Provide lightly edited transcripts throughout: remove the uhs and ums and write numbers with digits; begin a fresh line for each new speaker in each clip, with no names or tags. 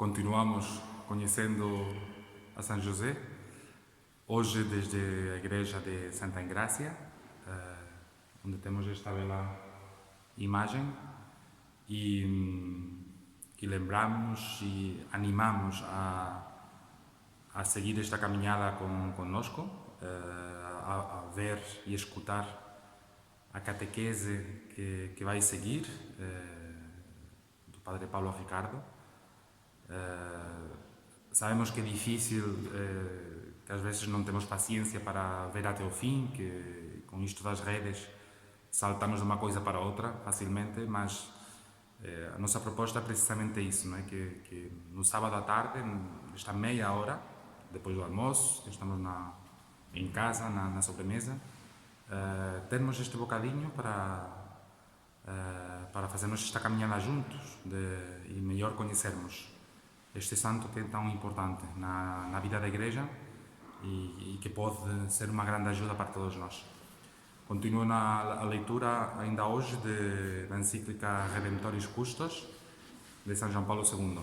Continuamos conhecendo a São José, hoje desde a igreja de Santa Engrácia, onde temos esta bela imagem e lembramos e animamos a seguir esta caminhada conosco, a ver e escutar a catequese que vai seguir do Padre Paulo Ricardo. Sabemos que é difícil, que às vezes não temos paciência para ver até o fim, que com isto das redes saltamos de uma coisa para outra facilmente, mas a nossa proposta é precisamente isso, não é? Que no sábado à tarde, esta meia hora, depois do almoço, estamos em casa, na sobremesa, termos este bocadinho para fazermos esta caminhada juntos e melhor conhecermos este santo que é tão importante na vida da igreja e que pode ser uma grande ajuda para todos nós. Continuo a leitura ainda hoje da encíclica Redemptoris Custos de São João Paulo II.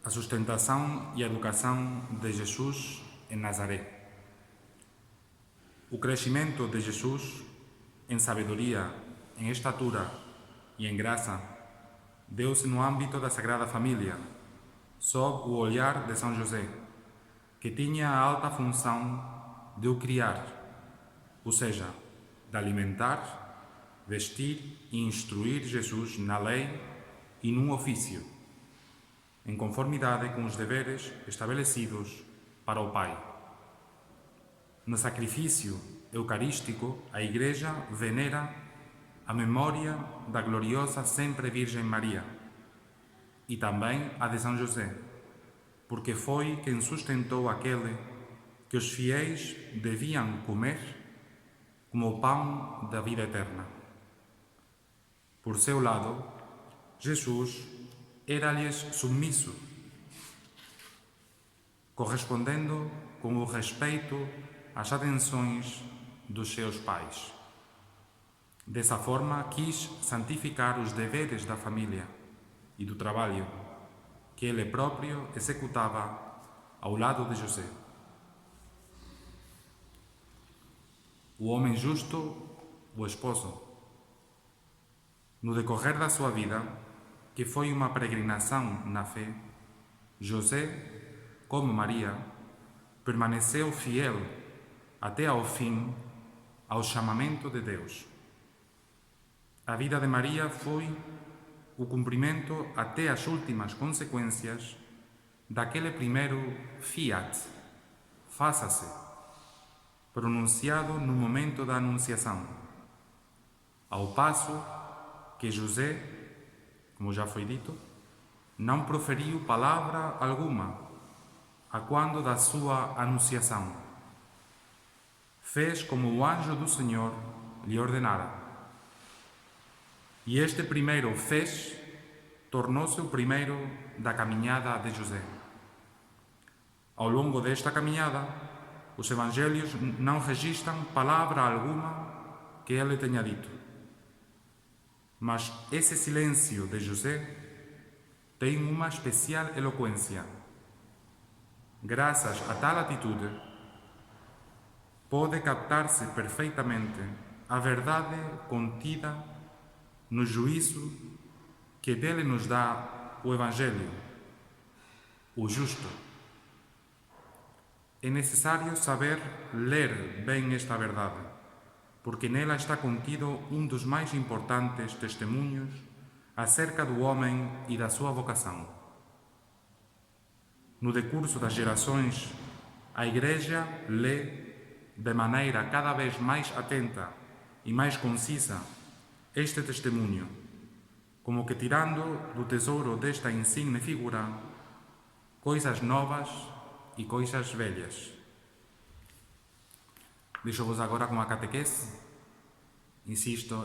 A sustentação e a educação de Jesus em Nazaré. O crescimento de Jesus em sabedoria, em estatura e em graça deu-se no âmbito da Sagrada Família, sob o olhar de São José, que tinha a alta função de o criar, ou seja, de alimentar, vestir e instruir Jesus na lei e num ofício, em conformidade com os deveres estabelecidos para o Pai. No sacrifício eucarístico, a Igreja venera a memória da gloriosa sempre Virgem Maria e também a de São José, porque foi quem sustentou aquele que os fiéis deviam comer como o pão da vida eterna. Por seu lado, Jesus era-lhes submisso, correspondendo com o respeito às atenções dos seus pais. Dessa forma, quis santificar os deveres da família e do trabalho que ele próprio executava ao lado de José. O homem justo, o esposo. No decorrer da sua vida, que foi uma peregrinação na fé, José, como Maria, permaneceu fiel até ao fim ao chamamento de Deus. A vida de Maria foi o cumprimento até as últimas consequências daquele primeiro fiat, faça-se, pronunciado no momento da anunciação, ao passo que José, como já foi dito, não proferiu palavra alguma a quando da sua anunciação. Fez como o anjo do Senhor lhe ordenara. E este primeiro fez tornou-se o primeiro da caminhada de José. Ao longo desta caminhada, os evangelhos não registram palavra alguma que ele tenha dito. Mas esse silêncio de José tem uma especial eloquência. Graças a tal atitude, pode captar-se perfeitamente a verdade contida no juízo que dele nos dá o Evangelho, o justo. É necessário saber ler bem esta verdade, porque nela está contido um dos mais importantes testemunhos acerca do homem e da sua vocação. No decurso das gerações, a Igreja lê de maneira cada vez mais atenta e mais concisa este testemunho, como que tirando do tesouro desta insigne figura coisas novas e coisas velhas. Deixo-vos agora com a catequese, insisto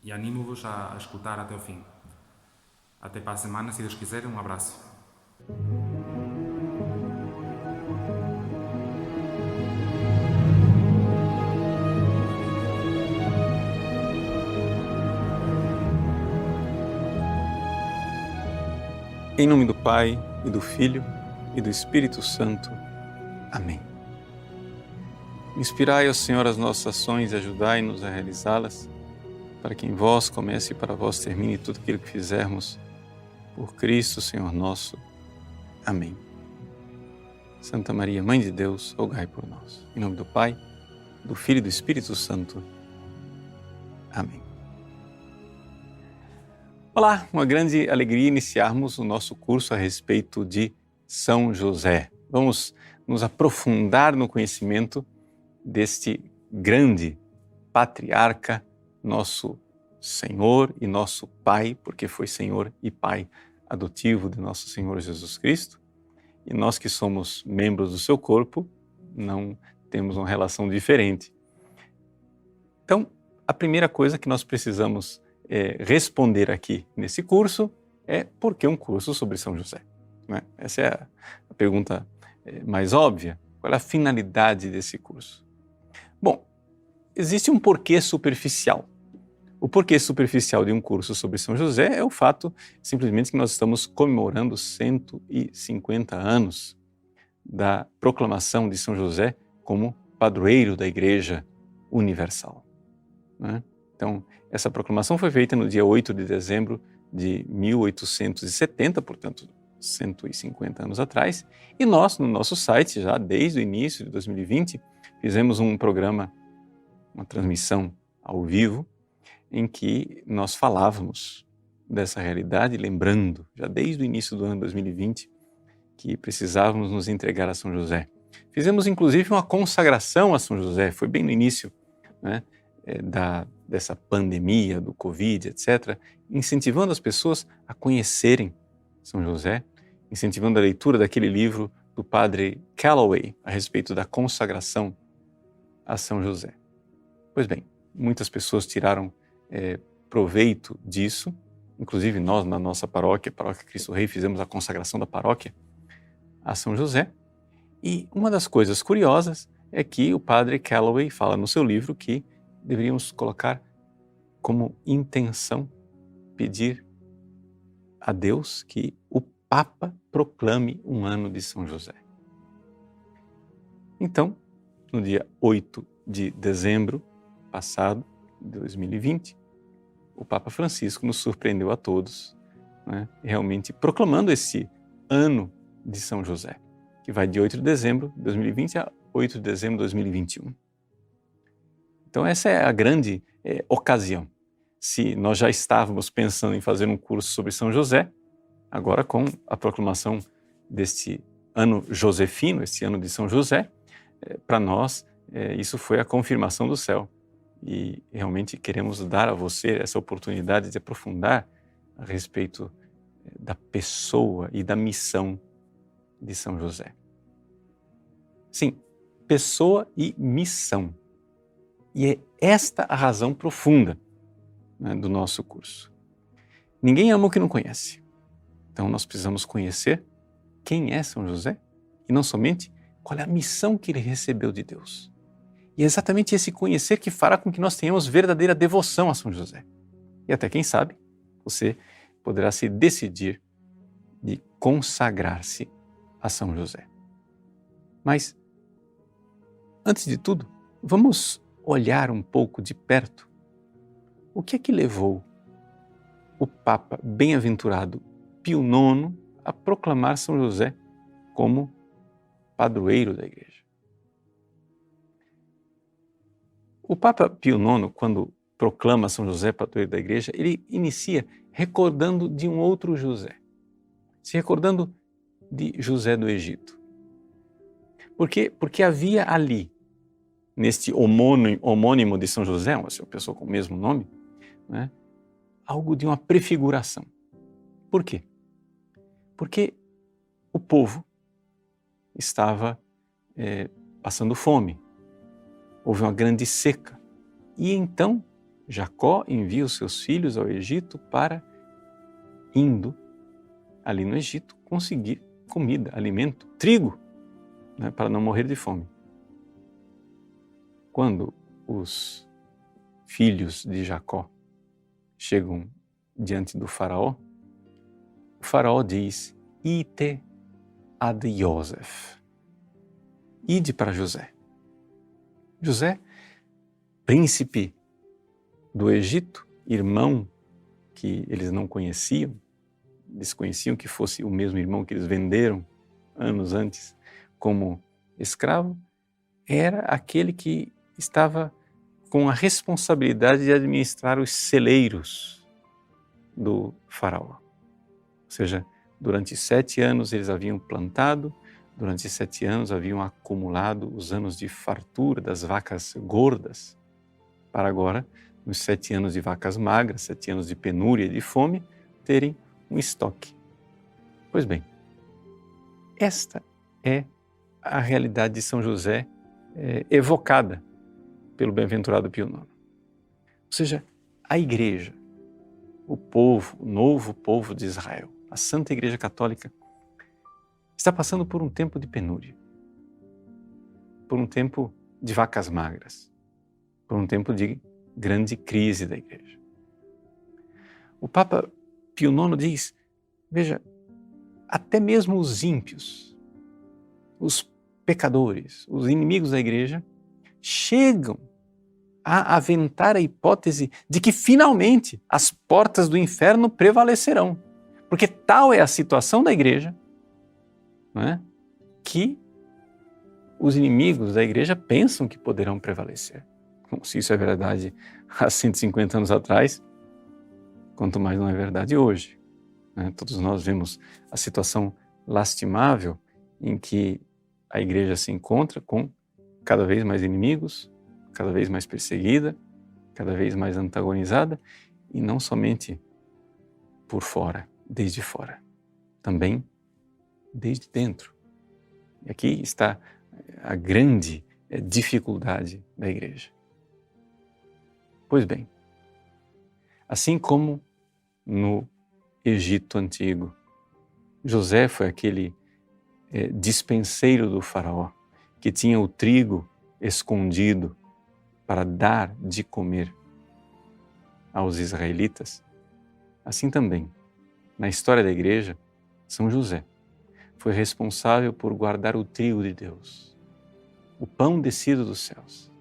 e animo-vos a escutar até o fim. Até para a semana, se Deus quiser, um abraço.
Em nome do Pai, e do Filho, e do Espírito Santo. Amém. Inspirai, ó Senhor, as nossas ações e ajudai-nos a realizá-las, para que em vós comece e para vós termine tudo aquilo que fizermos. Por Cristo, Senhor nosso. Amém. Santa Maria, Mãe de Deus, rogai por nós. Em nome do Pai, do Filho e do Espírito Santo. Amém. Olá, uma grande alegria iniciarmos o nosso curso a respeito de São José. Vamos nos aprofundar no conhecimento deste grande patriarca, nosso Senhor e nosso Pai, porque foi Senhor e Pai adotivo de nosso Senhor Jesus Cristo. E nós que somos membros do seu corpo, não temos uma relação diferente. Então, a primeira coisa que nós precisamos responder aqui nesse curso é por que um curso sobre São José? Né? Essa é a pergunta mais óbvia. Qual é a finalidade desse curso? Bom, existe um porquê superficial. O porquê superficial de um curso sobre São José é o fato simplesmente que nós estamos comemorando 150 anos da proclamação de São José como padroeiro da Igreja Universal. Né? Então, essa proclamação foi feita no dia 8 de dezembro de 1870, portanto, 150 anos atrás, e nós, no nosso site, já desde o início de 2020, fizemos um programa, uma transmissão ao vivo, em que nós falávamos dessa realidade, lembrando, já desde o início do ano 2020, que precisávamos nos entregar a São José. Fizemos, inclusive, uma consagração a São José, foi bem no início, né, dessa pandemia, do Covid, etc., incentivando as pessoas a conhecerem São José, incentivando a leitura daquele livro do padre Calloway a respeito da consagração a São José. Pois bem, muitas pessoas tiraram proveito disso, inclusive nós na nossa paróquia, Paróquia Cristo Rei, fizemos a consagração da paróquia a São José. E uma das coisas curiosas é que o padre Calloway fala no seu livro que deveríamos colocar como intenção pedir a Deus que o Papa proclame um ano de São José. Então, no dia 8 de dezembro passado, de 2020, o Papa Francisco nos surpreendeu a todos, né, realmente proclamando esse ano de São José, que vai de 8 de dezembro de 2020 a 8 de dezembro de 2021. Então essa é a grande ocasião. Se nós já estávamos pensando em fazer um curso sobre São José, agora com a proclamação deste ano josefino, esse ano de São José, para nós isso foi a confirmação do céu. E realmente queremos dar a você essa oportunidade de aprofundar a respeito da pessoa e da missão de São José. Sim, pessoa e missão. E é esta a razão profunda, né, do nosso curso. Ninguém ama o que não conhece. Então nós precisamos conhecer quem é São José e não somente qual é a missão que ele recebeu de Deus. E é exatamente esse conhecer que fará com que nós tenhamos verdadeira devoção a São José. E até, quem sabe, você poderá se decidir de consagrar-se a São José. Mas, antes de tudo, vamos olhar um pouco de perto o que é que levou o Papa bem-aventurado Pio IX a proclamar São José como padroeiro da Igreja. O Papa Pio IX, quando proclama São José padroeiro da Igreja, ele inicia recordando de um outro José, se recordando de José do Egito. Por quê? Porque havia ali, neste homônimo de São José, uma pessoa com o mesmo nome, né, algo de uma prefiguração. Por quê? Porque o povo estava passando fome, houve uma grande seca, e então Jacó envia os seus filhos ao Egito para, indo ali no Egito, conseguir comida, alimento, trigo, né, para não morrer de fome. Quando os filhos de Jacó chegam diante do faraó, o faraó diz: ite ad Yosef. Ide para José. José, príncipe do Egito, irmão que eles não conheciam, desconheciam que fosse o mesmo irmão que eles venderam anos antes como escravo, era aquele que estava com a responsabilidade de administrar os celeiros do faraó. Ou seja, durante 7 anos eles haviam plantado, durante 7 anos haviam acumulado os anos de fartura das vacas gordas, para agora, nos 7 anos de vacas magras, 7 anos de penúria e de fome, terem um estoque. Pois bem, esta é a realidade de São José evocada pelo bem-aventurado Pio IX. Ou seja, a Igreja, o povo, o novo povo de Israel, a Santa Igreja Católica, está passando por um tempo de penúria, por um tempo de vacas magras, por um tempo de grande crise da Igreja. O Papa Pio IX diz, veja, até mesmo os ímpios, os pecadores, os inimigos da Igreja, chegam a aventar a hipótese de que finalmente as portas do inferno prevalecerão. Porque tal é a situação da Igreja, não é? Que os inimigos da Igreja pensam que poderão prevalecer. Bom, se isso é verdade há 150 anos atrás, quanto mais não é verdade hoje, né? Todos nós vemos a situação lastimável em que a Igreja se encontra com cada vez mais inimigos, cada vez mais perseguida, cada vez mais antagonizada, e não somente por fora, desde fora, também desde dentro. E aqui está a grande dificuldade da Igreja. Pois bem, assim como no Egito Antigo, José foi aquele dispenseiro do faraó que tinha o trigo escondido para dar de comer aos israelitas, assim também, na história da Igreja, São José foi responsável por guardar o trigo de Deus, o pão descido dos céus,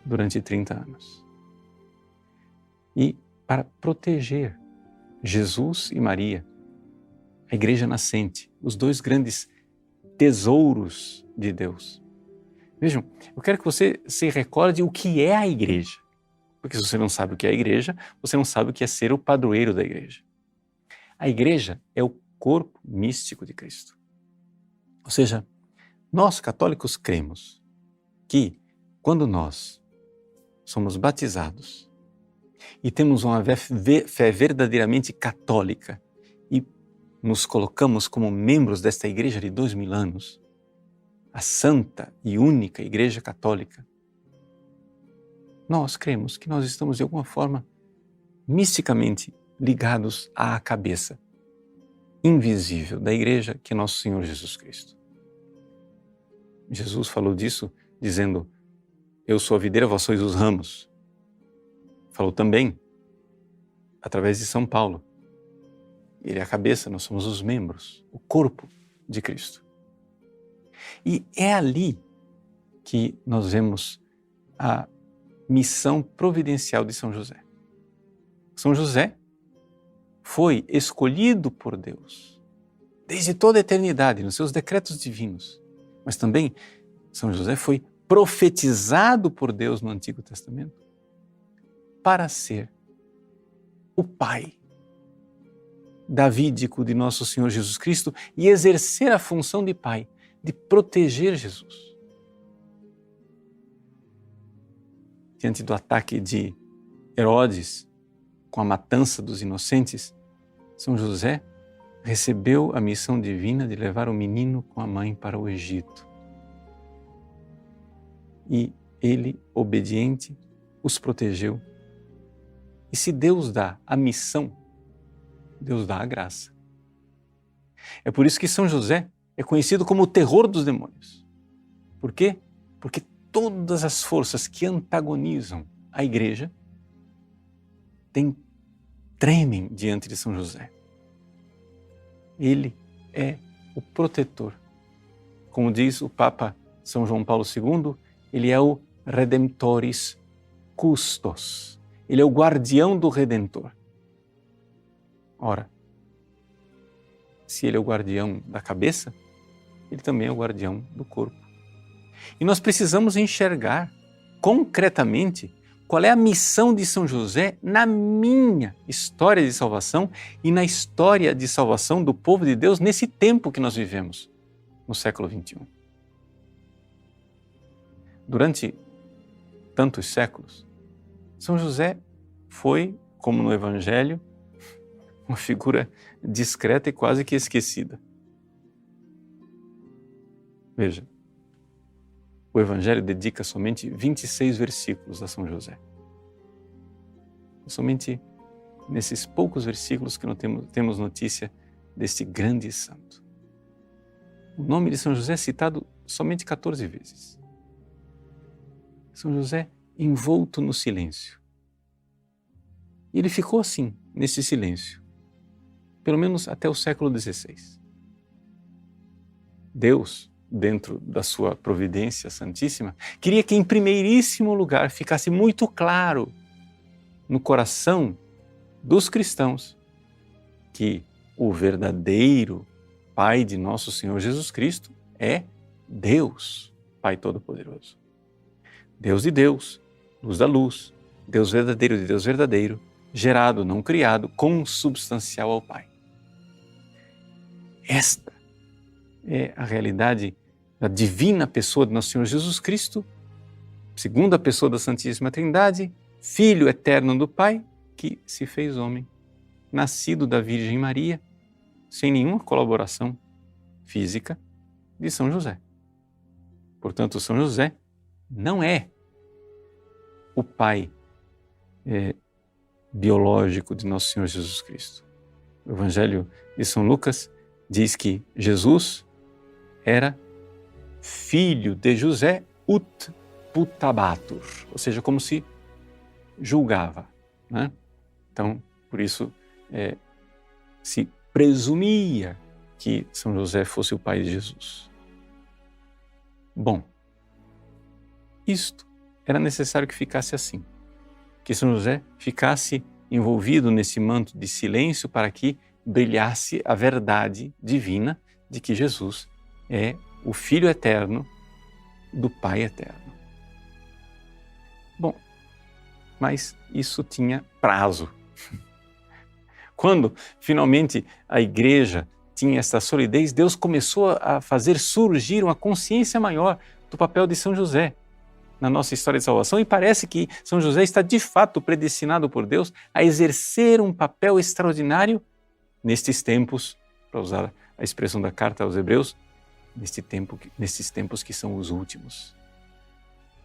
durante 30 anos. E para proteger Jesus e Maria, a Igreja nascente, os 2 grandes tesouros de Deus. Vejam, eu quero que você se recorde o que é a Igreja. Porque se você não sabe o que é a Igreja, você não sabe o que é ser o padroeiro da Igreja. A Igreja é o corpo místico de Cristo. Ou seja, nós católicos cremos que quando nós somos batizados e temos uma fé verdadeiramente católica e nos colocamos como membros desta Igreja de 2000 anos, a santa e única Igreja Católica, nós cremos que nós estamos de alguma forma misticamente ligados à cabeça invisível da Igreja, que é nosso Senhor Jesus Cristo. Jesus falou disso dizendo, eu sou a videira, vós sois os ramos. Falou também através de São Paulo. Ele é a cabeça, nós somos os membros, o corpo de Cristo. E é ali que nós vemos a missão providencial de São José. São José foi escolhido por Deus desde toda a eternidade, nos seus decretos divinos. Mas também São José foi profetizado por Deus no Antigo Testamento para ser o pai davídico de nosso Senhor Jesus Cristo e exercer a função de pai, de proteger Jesus. Diante do ataque de Herodes, com a matança dos inocentes, São José recebeu a missão divina de levar o menino com a mãe para o Egito. E ele, obediente, os protegeu. E se Deus dá a missão, Deus dá a graça. É por isso que São José é conhecido como o terror dos demônios. Por quê? Porque todas as forças que antagonizam a Igreja tremem diante de São José. Ele é o protetor. Como diz o Papa São João Paulo II, ele é o Redemptoris Custos. Ele é o guardião do Redentor. Ora, se ele é o guardião da cabeça, ele também é o guardião do corpo. E nós precisamos enxergar concretamente qual é a missão de São José na minha história de salvação e na história de salvação do povo de Deus nesse tempo que nós vivemos, no século XXI. Durante tantos séculos, São José foi, como no Evangelho, uma figura discreta e quase que esquecida. Veja, o Evangelho dedica somente 26 versículos a São José. Somente nesses poucos versículos que não temos notícia deste grande santo. O nome de São José é citado somente 14 vezes. São José envolto no silêncio. E ele ficou assim, nesse silêncio, pelo menos até o século XVI. Deus, dentro da sua providência santíssima, queria que em primeiríssimo lugar ficasse muito claro no coração dos cristãos que o verdadeiro Pai de nosso Senhor Jesus Cristo é Deus, Pai Todo-Poderoso. Deus de Deus, luz da luz, Deus verdadeiro de Deus verdadeiro, gerado, não criado, consubstancial ao Pai. Esta é a realidade da divina pessoa de nosso Senhor Jesus Cristo, segunda pessoa da Santíssima Trindade, Filho eterno do Pai, que se fez homem, nascido da Virgem Maria, sem nenhuma colaboração física de São José. Portanto, São José não é o pai biológico de nosso Senhor Jesus Cristo. O Evangelho de São Lucas diz que Jesus era filho de José ut putabatur, ou seja, como se julgava, né? Então, por isso, se presumia que São José fosse o pai de Jesus. Bom, isto era necessário que ficasse assim, que São José ficasse envolvido nesse manto de silêncio para que brilhasse a verdade divina de que Jesus é o Filho eterno do Pai eterno. Bom, mas isso tinha prazo. Quando finalmente a Igreja tinha essa solidez, Deus começou a fazer surgir uma consciência maior do papel de São José na nossa história de salvação, e parece que São José está de fato predestinado por Deus a exercer um papel extraordinário nestes tempos, para usar a expressão da carta aos Hebreus, nesses tempos que são os últimos.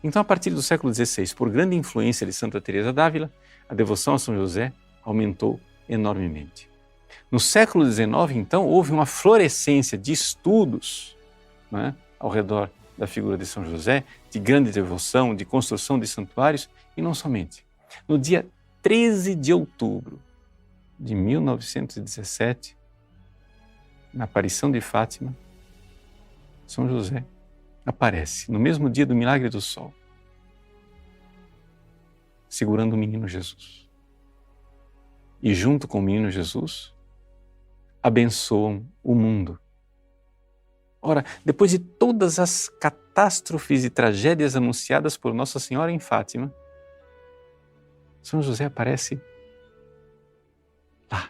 Então, a partir do século XVI, por grande influência de Santa Teresa d'Ávila, a devoção a São José aumentou enormemente. No século XIX, então, houve uma florescência de estudos, né, ao redor da figura de São José, de grande devoção, de construção de santuários, e não somente. No dia 13 de outubro de 1917, na aparição de Fátima, São José aparece no mesmo dia do milagre do sol, segurando o menino Jesus. E junto com o menino Jesus, abençoam o mundo. Ora, depois de todas as catástrofes e tragédias anunciadas por Nossa Senhora em Fátima, São José aparece lá,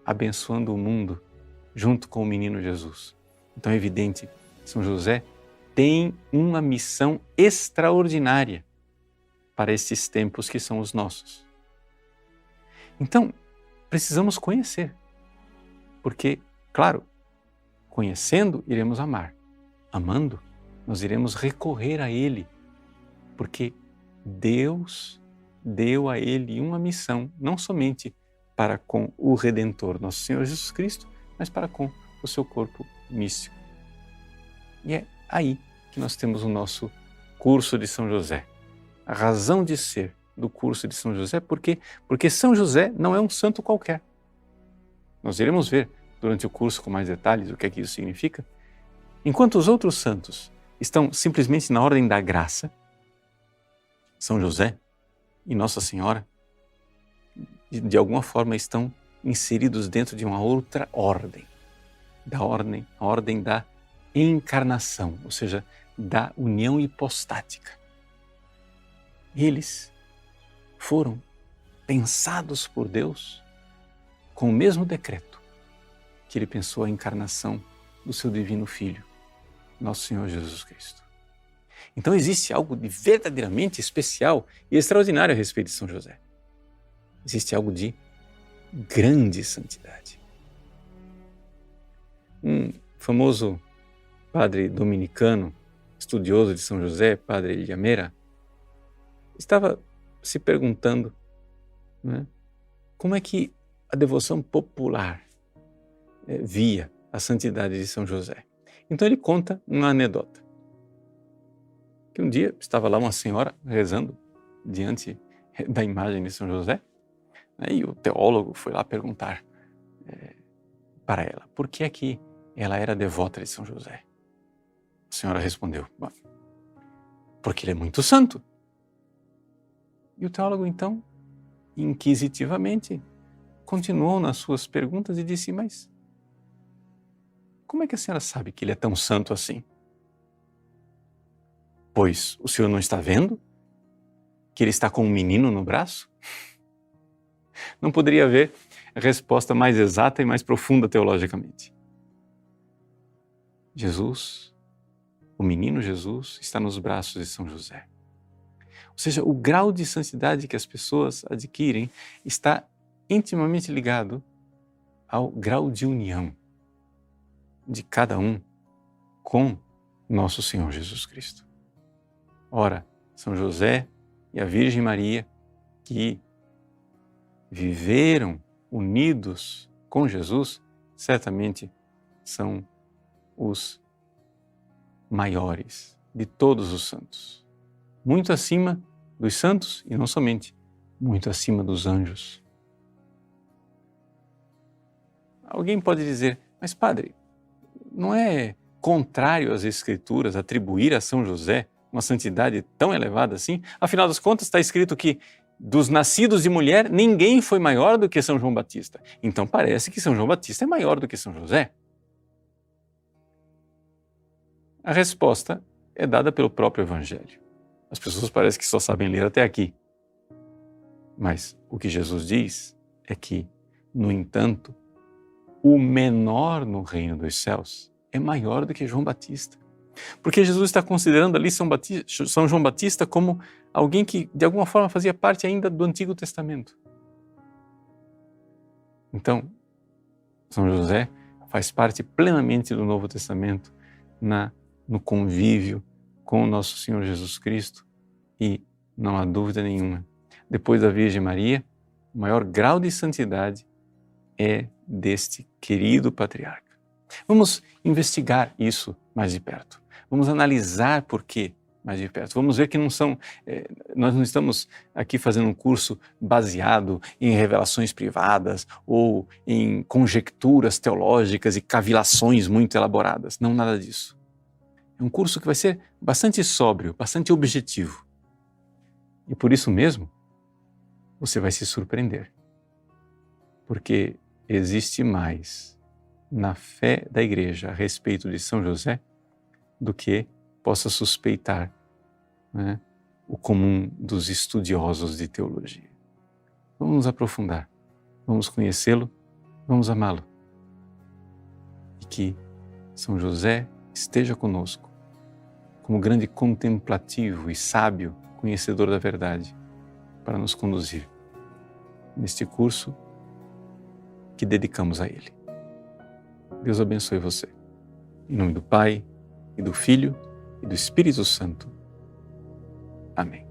abençoando o mundo junto com o menino Jesus. Então é evidente, São José tem uma missão extraordinária para estes tempos que são os nossos. Então, precisamos conhecer, porque, claro, conhecendo, iremos amar. Amando, nós iremos recorrer a Ele, porque Deus deu a Ele uma missão, não somente para com o Redentor, nosso Senhor Jesus Cristo, mas para com o seu corpo místico. E é aí que nós temos o nosso curso de São José. A razão de ser do curso de São José, porque São José não é um santo qualquer. Nós iremos ver durante o curso com mais detalhes o que é que isso significa. Enquanto os outros santos estão simplesmente na ordem da graça, São José e Nossa Senhora, de alguma forma estão inseridos dentro de uma outra ordem, a ordem da encarnação, ou seja, da união hipostática. Eles foram pensados por Deus com o mesmo decreto que Ele pensou a encarnação do seu divino Filho, nosso Senhor Jesus Cristo. Então existe algo de verdadeiramente especial e extraordinário a respeito de São José. Existe algo de grande santidade. Um famoso padre dominicano, estudioso de São José, padre Lhamera, estava se perguntando, né, como é que a devoção popular via a santidade de São José. Então ele conta uma anedota. Que um dia estava lá uma senhora rezando diante da imagem de São José, né, e o teólogo foi lá perguntar para ela por que é que ela era devota de São José. A senhora respondeu, porque ele é muito santo. E o teólogo então, inquisitivamente, continuou nas suas perguntas e disse, mas como é que a senhora sabe que ele é tão santo assim? Pois o senhor não está vendo que ele está com um menino no braço? Não poderia haver resposta mais exata e mais profunda teologicamente. Jesus, o menino Jesus, está nos braços de São José. Ou seja, o grau de santidade que as pessoas adquirem está intimamente ligado ao grau de união de cada um com nosso Senhor Jesus Cristo. Ora, São José e a Virgem Maria, que viveram unidos com Jesus, certamente são os maiores de todos os santos. Muito acima dos santos e não somente, muito acima dos anjos. Alguém pode dizer, mas padre, não é contrário às Escrituras atribuir a São José uma santidade tão elevada assim? Afinal das contas, está escrito que dos nascidos de mulher, ninguém foi maior do que São João Batista. Então parece que São João Batista é maior do que São José. A resposta é dada pelo próprio Evangelho. As pessoas parecem que só sabem ler até aqui. Mas o que Jesus diz é que, no entanto, o menor no reino dos céus é maior do que João Batista. Porque Jesus está considerando ali São João Batista como alguém que, de alguma forma, fazia parte ainda do Antigo Testamento. Então, São José faz parte plenamente do Novo Testamento no convívio com o nosso Senhor Jesus Cristo e, não há dúvida nenhuma, depois da Virgem Maria, o maior grau de santidade é deste querido patriarca. Vamos investigar isso mais de perto. Vamos analisar por quê mais de perto. Vamos ver que nós não estamos aqui fazendo um curso baseado em revelações privadas ou em conjecturas teológicas e cavilações muito elaboradas. Não, nada disso. É um curso que vai ser bastante sóbrio, bastante objetivo. E por isso mesmo, você vai se surpreender. Porque existe mais na fé da Igreja a respeito de São José do que possa suspeitar, né, o comum dos estudiosos de teologia. Vamos nos aprofundar, vamos conhecê-lo, vamos amá-lo. E que São José esteja conosco como grande contemplativo e sábio conhecedor da verdade para nos conduzir neste curso que dedicamos a Ele. Deus abençoe você. Em nome do Pai, e do Filho, e do Espírito Santo. Amém.